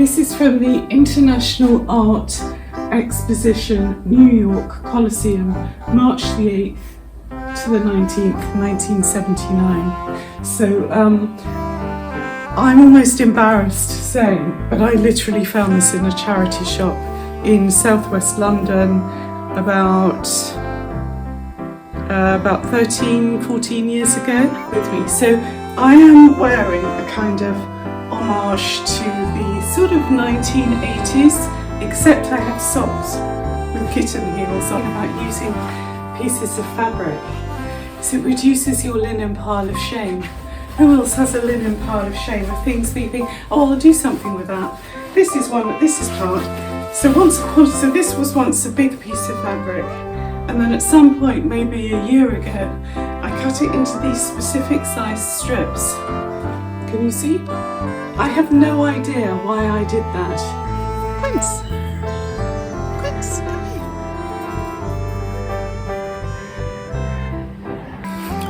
This is from the International Art Exposition, New York Coliseum, March the 8th to the 19th, 1979. So I'm almost embarrassed saying, but I literally found this in a charity shop in southwest London about 13-14 years ago with me. So I am wearing a kind of homage to the sort of 1980s, except I have socks with kitten heels on, about using pieces of fabric. So it reduces your linen pile of shame. Who else has a linen pile of shame of things that you think, oh, I'll do something with that. This is part. So this was once a big piece of fabric, and then at some point, maybe a year ago, I cut it into these specific size strips. Can you see? I have no idea why I did that. Quince, come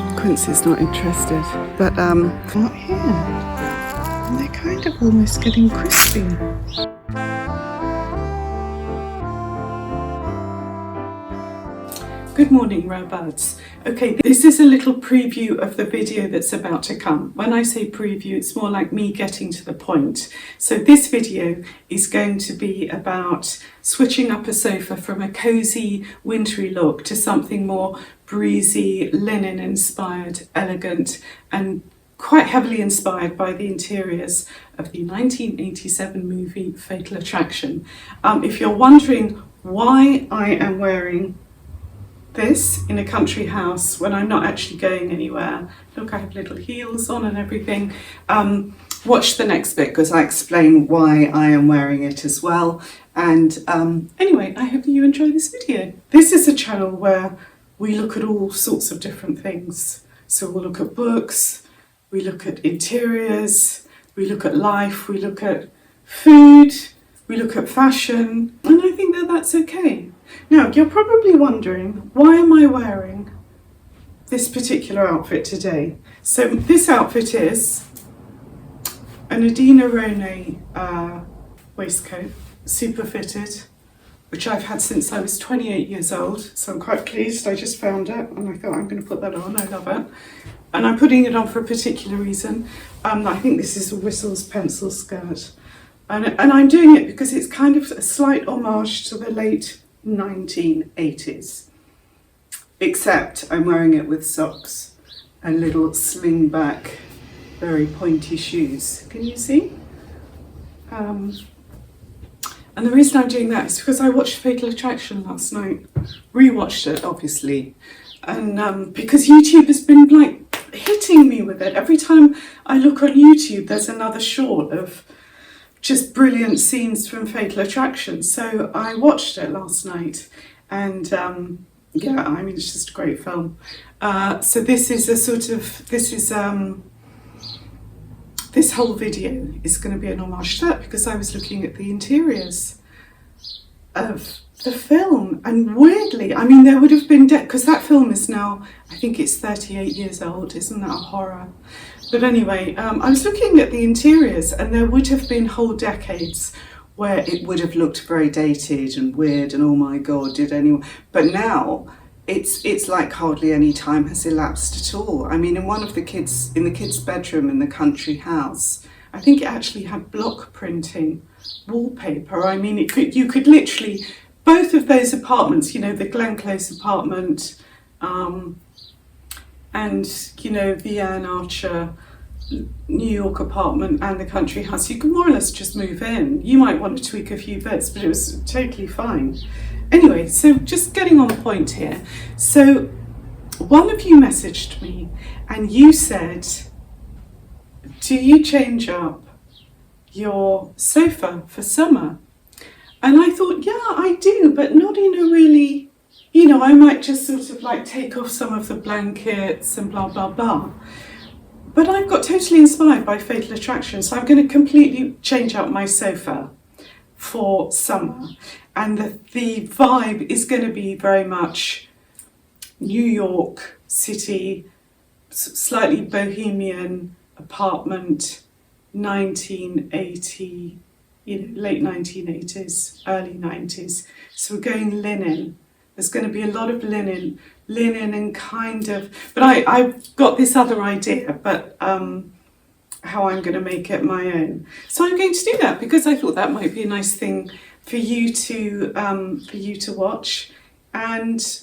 here. Quince is not interested, but not here. And they're kind of almost getting crispy. Good morning, robots. Okay, this is a little preview of the video that's about to come. When I say preview, it's more like me getting to the point. So this video is going to be about switching up a sofa from a cozy, wintry look to something more breezy, linen-inspired, elegant, and quite heavily inspired by the interiors of the 1987 movie Fatal Attraction. If you're wondering why I am wearing this in a country house when I'm not actually going anywhere, look, I have little heels on and everything, watch the next bit because I explain why I am wearing it as well. And anyway, I hope you enjoy this video. This is a channel where we look at all sorts of different things. So we'll look at books, we look at interiors, we look at life, we look at food, we look at fashion, and I think that that's okay. Now, you're probably wondering, why am I wearing this particular outfit today? So this outfit is an Adina Rone waistcoat, super fitted, which I've had since I was 28 years old. So I'm quite pleased. I just found it and I thought I'm going to put that on. I love it. And I'm putting it on for a particular reason. I think this is a Whistles pencil skirt. And I'm doing it because it's kind of a slight homage to the late 1980s, except I'm wearing it with socks and little sling back, very pointy shoes. Can you see? And the reason I'm doing that is because I watched Fatal Attraction last night, rewatched it obviously, and because YouTube has been like hitting me with it. Every time I look on YouTube, there's another short of just brilliant scenes from Fatal Attraction. So I watched it last night and yeah, I mean, it's just a great film. So this is a sort of, this whole video is going to be an homage to that because I was looking at the interiors of the film, and weirdly, I mean, there would have been, because that film is now, I think it's 38 years old, isn't that a horror? But anyway, I was looking at the interiors and there would have been whole decades where it would have looked very dated and weird and oh my God, did anyone? But now it's like hardly any time has elapsed at all. I mean, in the kids' bedroom in the country house, I think it actually had block printing wallpaper. I mean, you could literally, both of those apartments, you know, the Glen Close apartment, and, you know, the Anne Archer New York apartment and the country house, you can more or less just move in. You might want to tweak a few bits, but it was totally fine. Anyway, so just getting on point here. So one of you messaged me and you said, do you change up your sofa for summer? And I thought, yeah, I do, but not in a really, you know, I might just sort of like take off some of the blankets and blah, blah, blah. But I've got totally inspired by Fatal Attraction, so I'm going to completely change up my sofa for summer. And the vibe is going to be very much New York City, slightly bohemian apartment, 1980 late 1980s, early 90s. So we're going linen. There's going to be a lot of linen and kind of, but I've got this other idea, but how I'm going to make it my own. So I'm going to do that because I thought that might be a nice thing for you to watch. And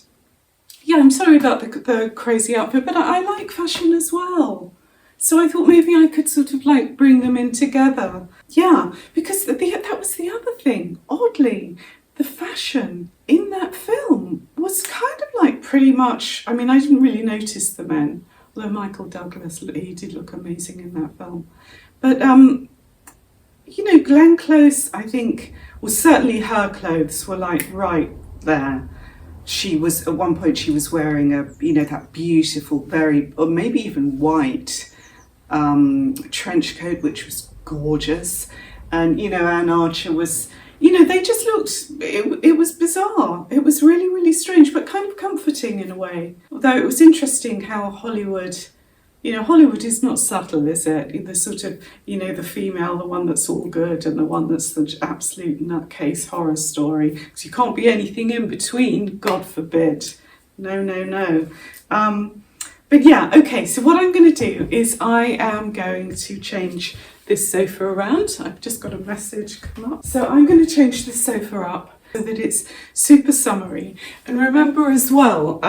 yeah, I'm sorry about the crazy outfit, but I like fashion as well. So I thought maybe I could sort of like bring them in together. Yeah, because that was the other thing. Oddly, the fashion in that film was kind of like pretty much, I mean, I didn't really notice the men, although Michael Douglas, he did look amazing in that film. But, Glenn Close, I think, well, certainly her clothes were like right there. She was, at one point, she was wearing that beautiful, very, or maybe even white trench coat, which was gorgeous. And, Anne Archer was, they just looked, it was bizarre. It was really, really strange, but kind of comforting in a way. Although it was interesting how Hollywood is not subtle, is it? The sort of, the female, the one that's all good and the one that's the absolute nutcase horror story. Because you can't be anything in between, God forbid. No. But yeah, okay, so what I'm going to do is I am going to change this sofa around. I've just got a message come up. So I'm going to change this sofa up so that it's super summery. And remember as well,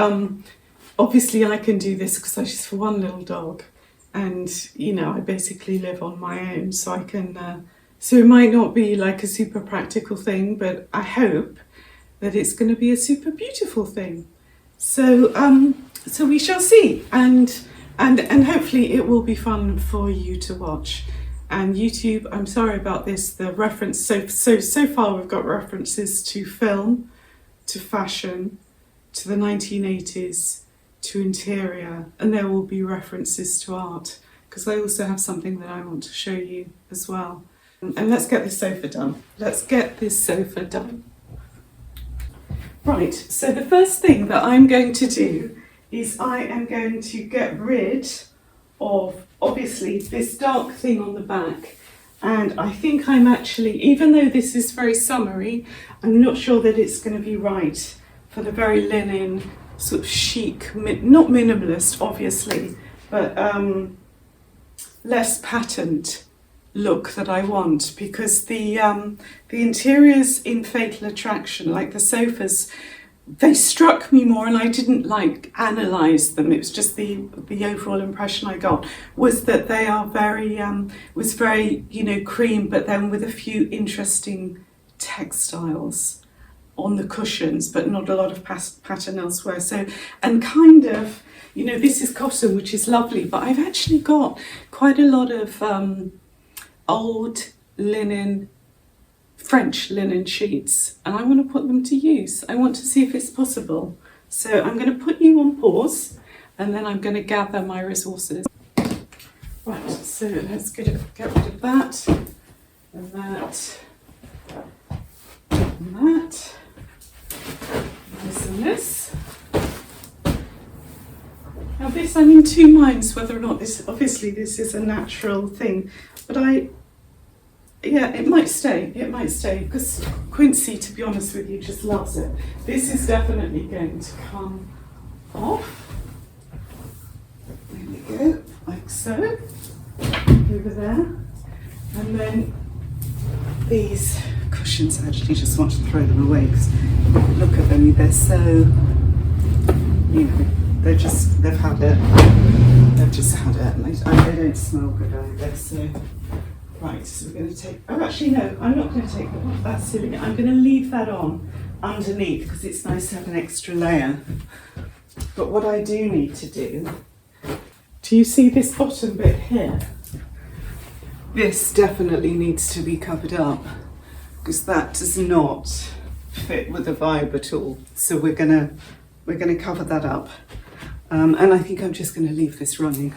obviously I can do this because I just for one little dog. And, I basically live on my own, so I can, so it might not be like a super practical thing, but I hope that it's going to be a super beautiful thing. So we shall see, and hopefully it will be fun for you to watch. And YouTube, I'm sorry about this. The reference so far we've got references to film, to fashion, to the 1980s, to interior, and there will be references to art because I also have something that I want to show you as well. And let's get this sofa done. Right. So the first thing that I'm going to do is I am going to get rid of, obviously, this dark thing on the back. And I think I'm actually, even though this is very summery, I'm not sure that it's going to be right for the very linen, sort of chic, not minimalist, obviously, but less patterned look that I want, because the interiors in Fatal Attraction, like the sofas, they struck me more, and I didn't analyse them. It was just the overall impression I got was that they are very cream, but then with a few interesting textiles on the cushions, but not a lot of pattern elsewhere. So, and kind of, this is cotton, which is lovely, but I've actually got quite a lot of old linen, French linen sheets, and I want to put them to use. I want to see if it's possible. So I'm going to put you on pause, and then I'm going to gather my resources. Right, so let's get rid of that, and that, and that, this and this. Now this, I'm in two minds whether or not this, obviously this is a natural thing, but it might stay, because Quincy, to be honest with you, just loves it. This is definitely going to come off. There we go, like so, over there. And then these cushions, I actually just want to throw them away, because look at them, they're so, they've had it, and they don't smell good either, so. Right, so we're going to take, oh actually no, I'm not going to take them off, that's silly. I'm going to leave that on underneath because it's nice to have an extra layer. But what I do need to do you see this bottom bit here? This definitely needs to be covered up because that does not fit with the vibe at all. So we're going to cover that up. And I think I'm just going to leave this running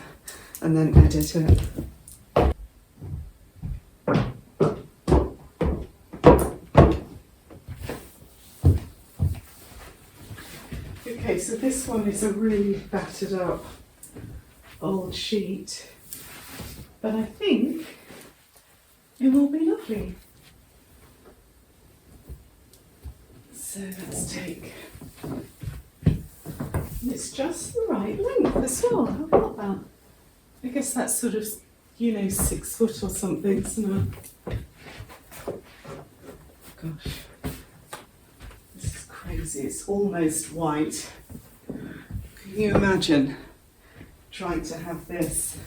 and then edit it. Okay, so this one is a really battered up old sheet, but I think it will be lovely. So let's take, it's just the right length as well. How about that? I guess that's sort of, 6 foot or something, isn't it? Gosh, this is crazy. It's almost white. Can you imagine trying to have this,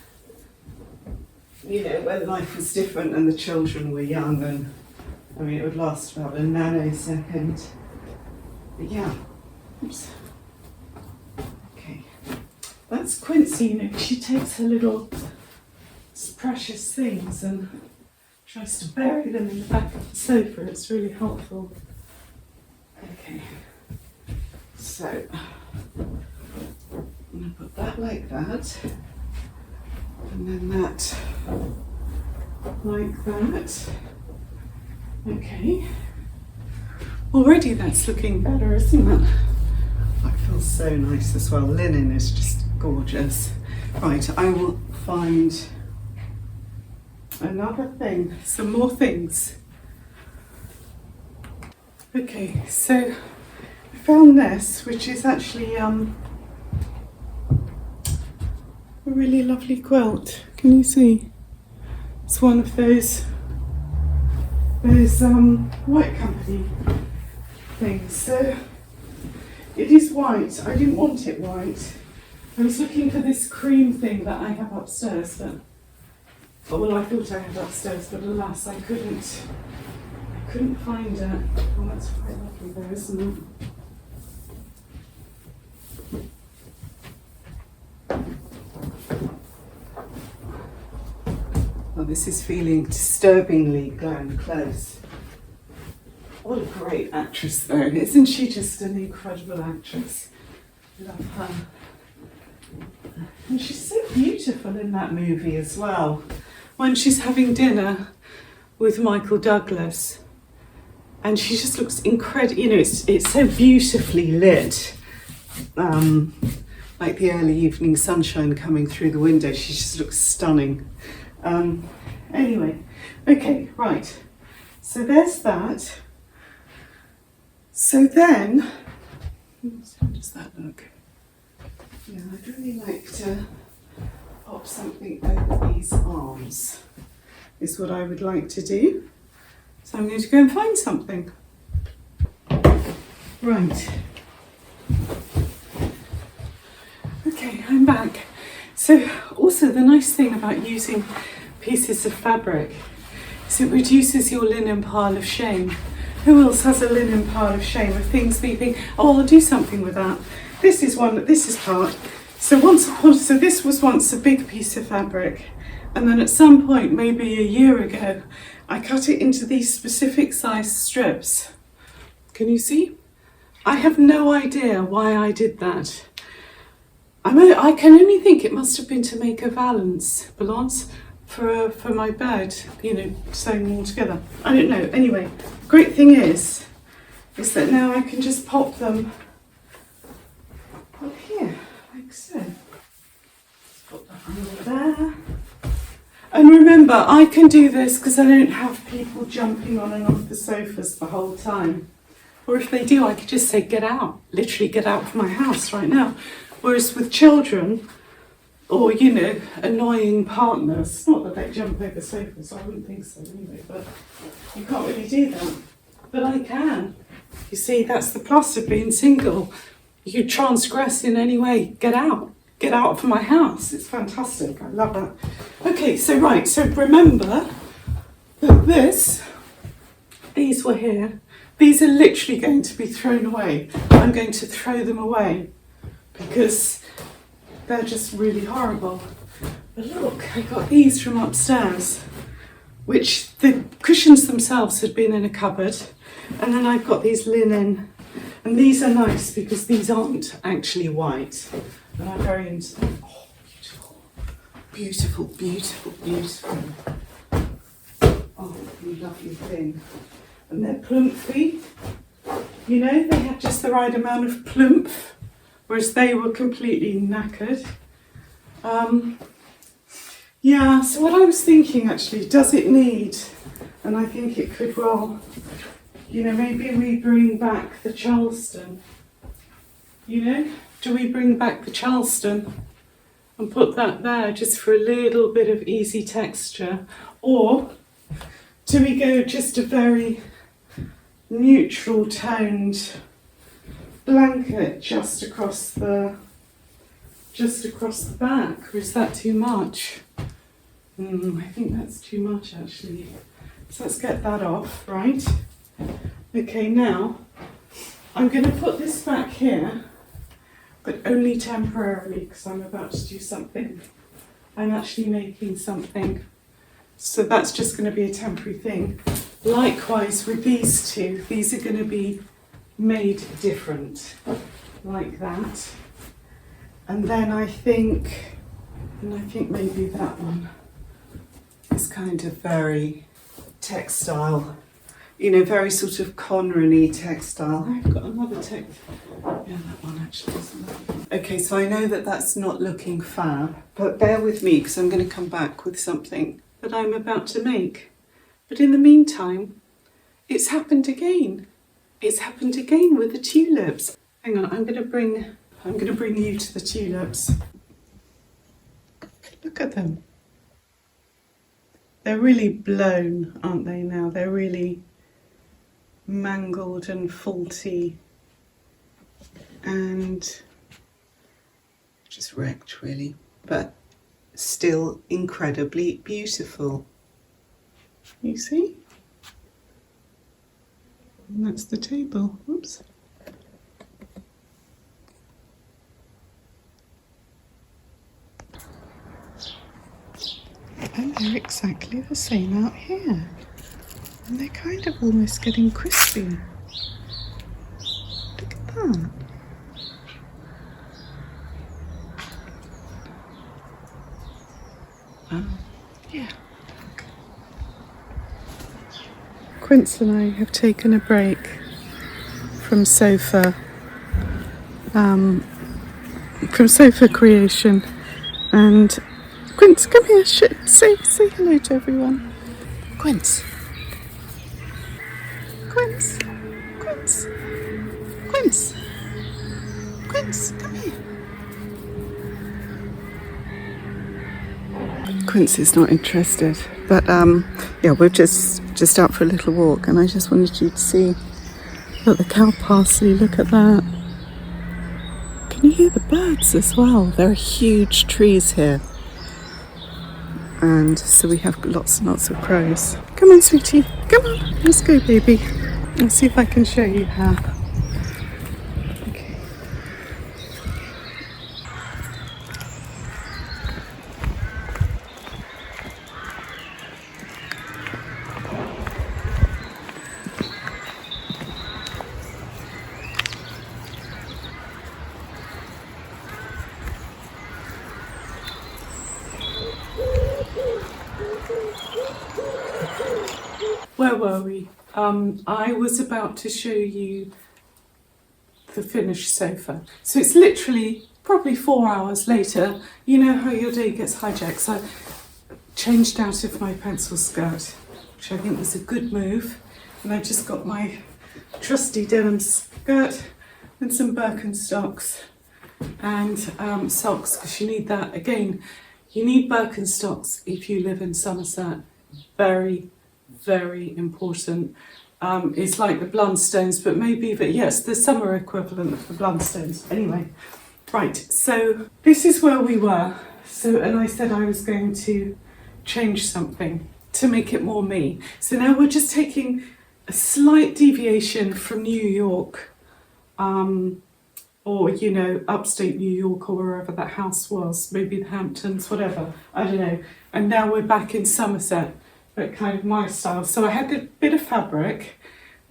when life was different and the children were young, and it would last about a nanosecond. But yeah, oops. Okay, that's Quincy, she takes her little precious things and tries to bury them in the back of the sofa. It's really helpful. Okay, so I'm going to put that like that, and then that like that. Okay, already that's looking better, isn't it? That feels so nice as well. Linen is just gorgeous. Right, I will find another thing, some more things. Okay, so I found this, which is actually a really lovely quilt. Can you see? It's one of those white company things. So it is white. I didn't want it white. I was looking for this cream thing that I have upstairs, but I thought I had upstairs, but alas, I couldn't find it. Oh, that's quite lovely though, isn't it? Oh, this is feeling disturbingly Glenn Close. What a great actress though. Isn't she just an incredible actress? Love her. And she's so beautiful in that movie as well. When she's having dinner with Michael Douglas, and she just looks incredible. It's so beautifully lit, like the early evening sunshine coming through the window. She just looks stunning. Anyway, okay, right. So there's that. So then, how does that look? Yeah, I'd really like to pop something over these arms, is what I would like to do. So I'm going to go and find something. Right. Okay, I'm back. So also the nice thing about using pieces of fabric is it reduces your linen pile of shame. Who else has a linen pile of shame of things that you think, oh, I'll do something with that. This is part. So this was once a big piece of fabric, and then at some point, maybe a year ago, I cut it into these specific size strips. Can you see? I have no idea why I did that. I can only think it must have been to make a balance for my bed, sewing them all together. I don't know. Anyway, great thing is that now I can just pop them up here, like so. Put that under there. And remember, I can do this because I don't have people jumping on and off the sofas the whole time. Or if they do, I could just say, get out. Literally get out of my house right now. Whereas with children, or, annoying partners, not that they jump over sofas, I wouldn't think so anyway, but you can't really do that. But I can. You see, that's the plus of being single. You transgress in any way, get out. Get out of my house. It's fantastic. I love it. Okay, so remember that these were here. These are literally going to be thrown away. I'm going to throw them away because they're just really horrible. But look, I got these from upstairs, which the cushions themselves had been in a cupboard. And then I've got these linen, and these are nice because these aren't actually white. And I'm very into them. Oh, beautiful. Beautiful, beautiful, beautiful. Oh, lovely thing. And they're plumpy. They had just the right amount of plump, whereas they were completely knackered. Yeah, so what I was thinking actually, does it need, and I think it could well You know, maybe we bring back the Charleston. You know, do we bring back the Charleston and put that there just for a little bit of easy texture? Or do we go just a very neutral toned blanket just across the back? Or is that too much? I think that's too much actually. So let's get that off, right? Okay, now I'm going to put this back here, but only temporarily because I'm about to do something. I'm actually making something. So that's just going to be a temporary thing. Likewise with these two, these are going to be made different, like that. And then I think maybe that one is kind of very textile, you know, very sort of Conran-y textile. I've got another text. Yeah, that one actually isn't that one. Okay, so I know that that's not looking fab, but bear with me because I'm going to come back with something that I'm about to make. But in the meantime, it's happened again. It's happened again with the tulips. Hang on, I'm going to bring you to the tulips. Look at them. They're really blown, aren't they now? They're really mangled and faulty and just wrecked really, but still incredibly beautiful. You see? And that's the table. Oops. And they're exactly the same out here. And they're kind of almost getting crispy. Look at that. Yeah. Quince and I have taken a break from sofa creation, and Quince, come here, say hello to everyone. Quince. Quince, Quince, Quince, Quince, come here. Quince is not interested, but yeah, we're just out for a little walk, and I just wanted you to see. Look, the cow parsley, look at that. Can you hear the birds as well? There are huge trees here. And so we have lots and lots of crows. Come on, sweetie, come on, let's go, baby. Let's see if I can show you how. Okay. Where were we? I was about to show you the finished sofa. So it's literally probably 4 hours later. You know how your day gets hijacked. So I changed out of my pencil skirt, which I think was a good move. And I just got my trusty denim skirt and some Birkenstocks and socks, because you need that. Again, you need Birkenstocks if you live in Somerset. Very, very important. It's like the Blundstones, but yes, the summer equivalent of the Blundstones. Anyway, right, so this is where we were. So, and I said I was going to change something to make it more me. So now we're just taking a slight deviation from New York, or, you know, upstate New York or wherever that house was, maybe the Hamptons, whatever, I don't know. And now we're back in Somerset, but kind of my style. So I had a bit of fabric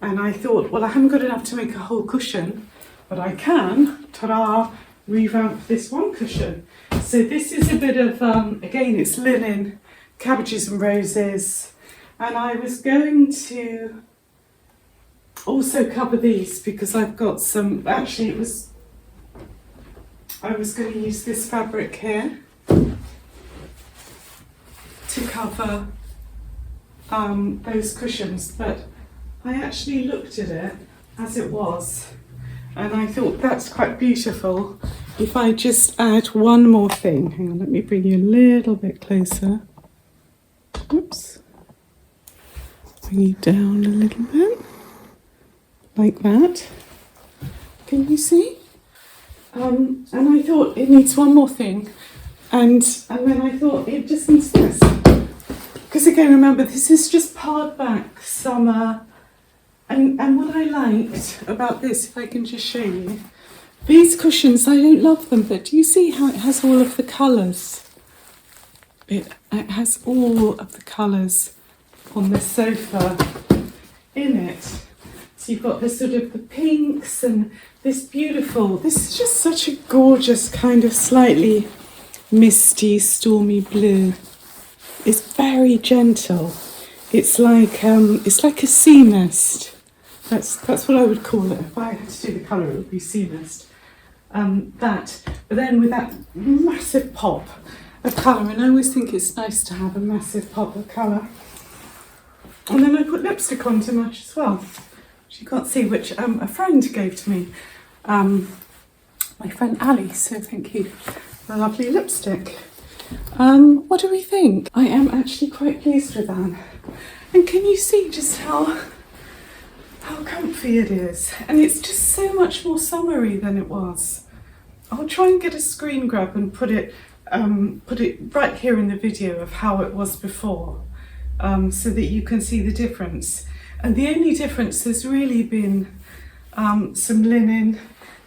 and I thought, well, I haven't got enough to make a whole cushion, but I can, ta-da, revamp this one cushion. So this is a bit of, again, it's linen, cabbages and roses. And I was going to also cover these because I've got some, actually I was going to use this fabric here to cover those cushions, but I actually looked at it as it was, and I thought that's quite beautiful. If I just add one more thing, hang on, let me bring you a little bit closer. Oops. Bring you down a little bit, like that. Can you see? And I thought it needs one more thing, and then I thought it just needs this. Because again, remember, this is just pared back summer. And what I liked about this, if I can just show you, these cushions, I don't love them, but do you see how it has all of the colours? It has all of the colours on the sofa in it. So you've got this sort of the pinks and this beautiful, this is just such a gorgeous kind of slightly misty, stormy blue. It's very gentle. It's like a sea mist. That's what I would call it. If I had to do the colour, it would be sea mist. But then with that massive pop of colour, and I always think it's nice to have a massive pop of colour. And then I put lipstick on to match as well. Which you can't see, which a friend gave to me. My friend Ali, so thank you for a lovely lipstick. What do we think? I am actually quite pleased with that. And can you see just how comfy it is? And it's just so much more summery than it was. I'll try and get a screen grab and put it right here in the video of how it was before, so that you can see the difference. And the only difference has really been some linen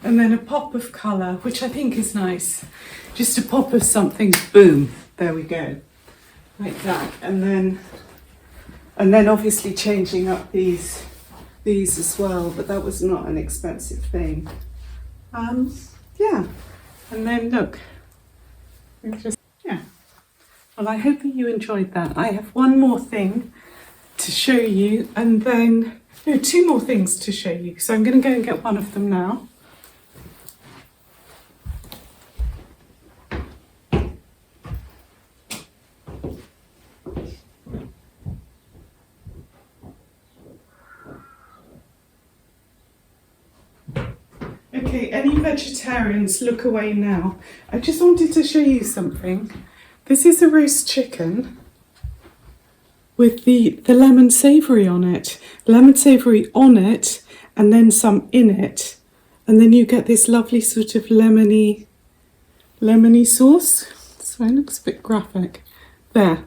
and then a pop of colour, which I think is nice. Just a pop of something, boom, there we go, like that. And then obviously changing up these as well, but that was not an expensive thing. Yeah, and then look, yeah. Well, I hope that you enjoyed that. I have one more thing to show you, and then two more things to show you. So I'm going to go and get one of them now. Okay, any vegetarians, look away now. I just wanted to show you something. This is a roast chicken with the lemon savoury on it. Lemon savoury on it, and then some in it. And then you get this lovely sort of lemony sauce. So it looks a bit graphic. There.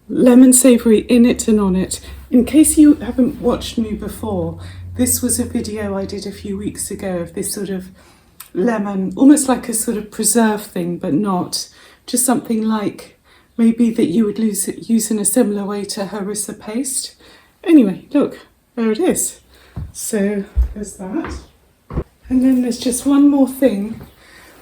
Lemon savoury in it and on it. In case you haven't watched me before, this was a video I did a few weeks ago of this sort of lemon, almost like a sort of preserve thing, but not. Just something like maybe that you would use in a similar way to harissa paste. Anyway, look, there it is. So there's that. And then there's just one more thing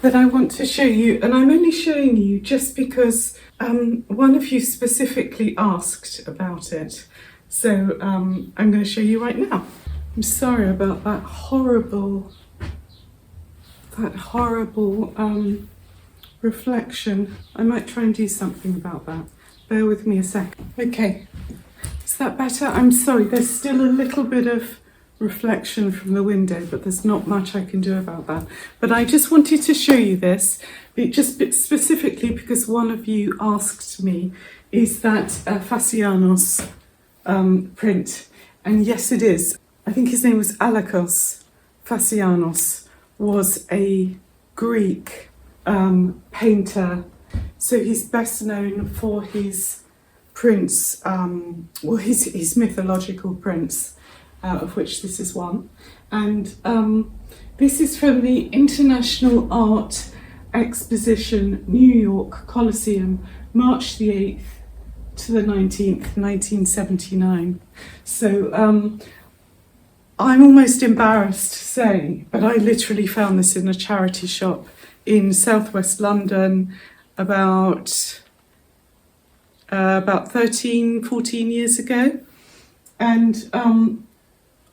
that I want to show you, and I'm only showing you just because one of you specifically asked about it. So I'm going to show you right now. I'm sorry about that horrible reflection. I might try and do something about that. Bear with me a sec. Okay, is that better? I'm sorry, there's still a little bit of reflection from the window, but there's not much I can do about that. But I just wanted to show you this, just specifically because one of you asked me, is that Fassianos print? And yes, it is. I think his name was Alekos Fassianos, was a Greek painter. So he's best known for his prints, his mythological prints, of which this is one. And this is from the International Art Exposition, New York Coliseum, March the 8th to the 19th, 1979. So I'm almost embarrassed to say, but I literally found this in a charity shop in southwest London about 13, 14 years ago. And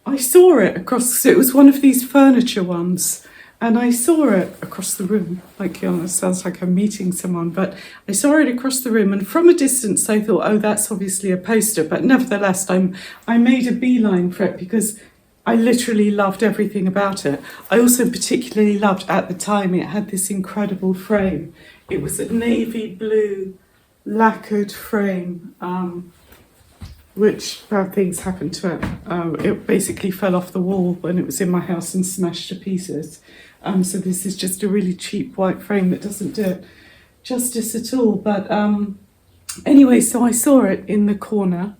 I saw it across, so it was one of these furniture ones, And I saw it across the room, like, you know, it sounds like I'm meeting someone, but I saw it across the room, and from a distance I thought, oh, that's obviously a poster, but nevertheless I made a beeline for it because I literally loved everything about it. I also particularly loved, at the time, it had this incredible frame. It was a navy blue lacquered frame, which bad things happened to it. It basically fell off the wall when it was in my house and smashed to pieces. So this is just a really cheap white frame that doesn't do it justice at all. But anyway, so I saw it in the corner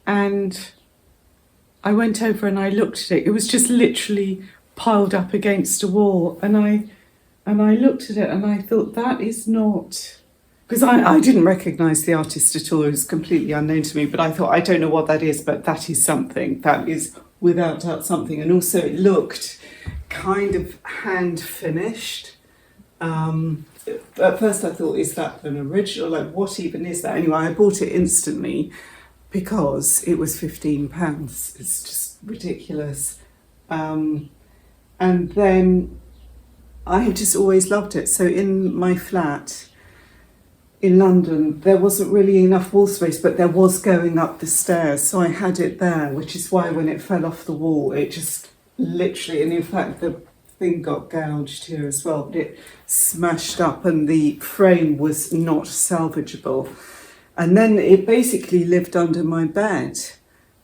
and I went over and I looked at it. It was just literally piled up against a wall. And I looked at it and I thought, that is not... Because I didn't recognise the artist at all. It was completely unknown to me. But I thought, I don't know what that is, but that is something. That is without doubt something. And also it looked kind of hand finished. At first I thought, is that an original? Like, what even is that? Anyway, I bought it instantly because it was £15. It's just ridiculous. And then I had just always loved it. So in my flat in London, there wasn't really enough wall space, but there was going up the stairs. So I had it there, which is why when it fell off the wall, it just literally, and in fact, the thing got gouged here as well, but it smashed up and the frame was not salvageable. And then it basically lived under my bed,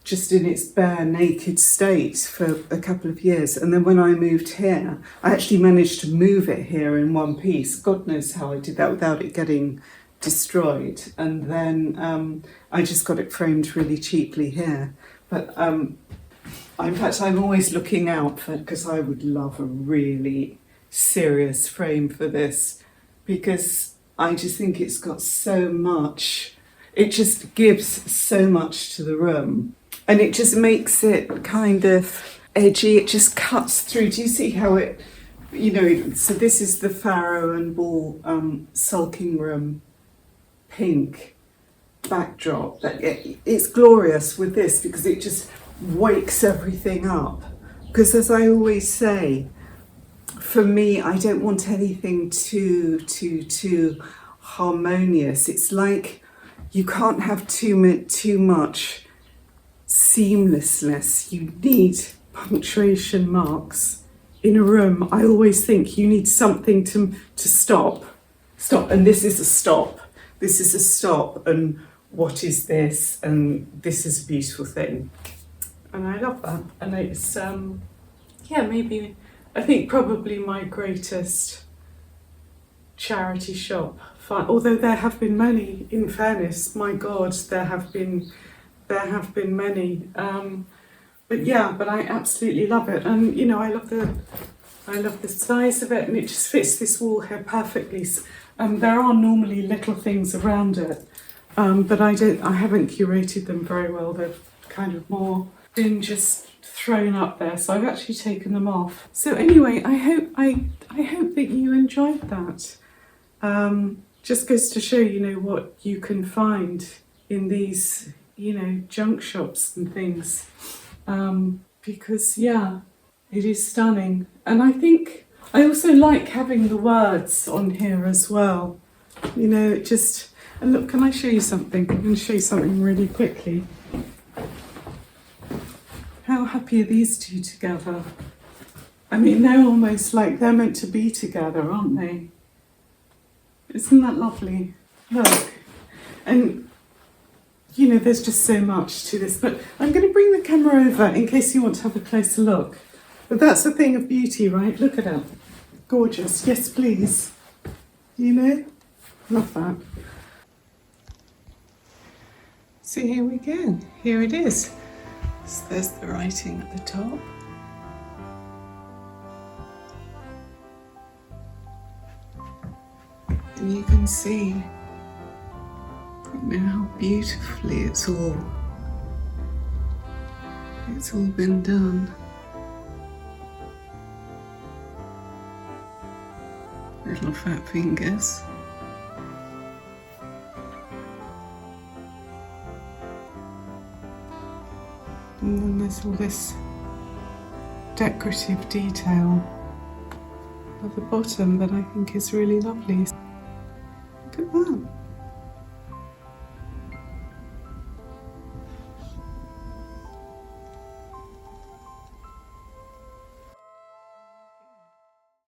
just in its bare, naked state for a couple of years. And then when I moved here, I actually managed to move it here in one piece. God knows how I did that without it getting destroyed. And then I just got it framed really cheaply here. But in fact, I'm always looking out for, because I would love a really serious frame for this, because I just think it's got so much, it just gives so much to the room. And it just makes it kind of edgy, it just cuts through. Do you see how it, you know, so this is the Farrow and Ball sulking room pink backdrop. It's glorious with this because it just wakes everything up. Because as I always say, for me, I don't want anything too harmonious. It's like you can't have too much seamlessness. You need punctuation marks in a room. I always think you need something to stop, and this is a stop. This is a stop, and what is this? And this is a beautiful thing. And I love that. And it's, maybe, I think probably my greatest charity shop. Although there have been many, in fairness, my God, there have been many. But I absolutely love it. And, you know, I love the size of it, and it just fits this wall here perfectly. There are normally little things around it, but I haven't curated them very well. They've kind of more been just thrown up there, so I've actually taken them off. So anyway, I hope that you enjoyed that. Just goes to show, you know, what you can find in these, you know, junk shops and things. Because yeah, it is stunning. And I think I also like having the words on here as well. You know, it just, and look, can I show you something? I'm going to show you something really quickly. How happy are these two together? I mean, they're almost like they're meant to be together, aren't they? Isn't that lovely? Look. And, you know, there's just so much to this. But I'm going to bring the camera over in case you want to have a closer look. But that's the thing of beauty, right? Look at it. Gorgeous. Yes, please. You know? Love that. So here we go. Here it is. So there's the writing at the top. And you can see, you know, how beautifully it's all been done. Little fat fingers. And then there's all this decorative detail at the bottom that I think is really lovely. Look at that.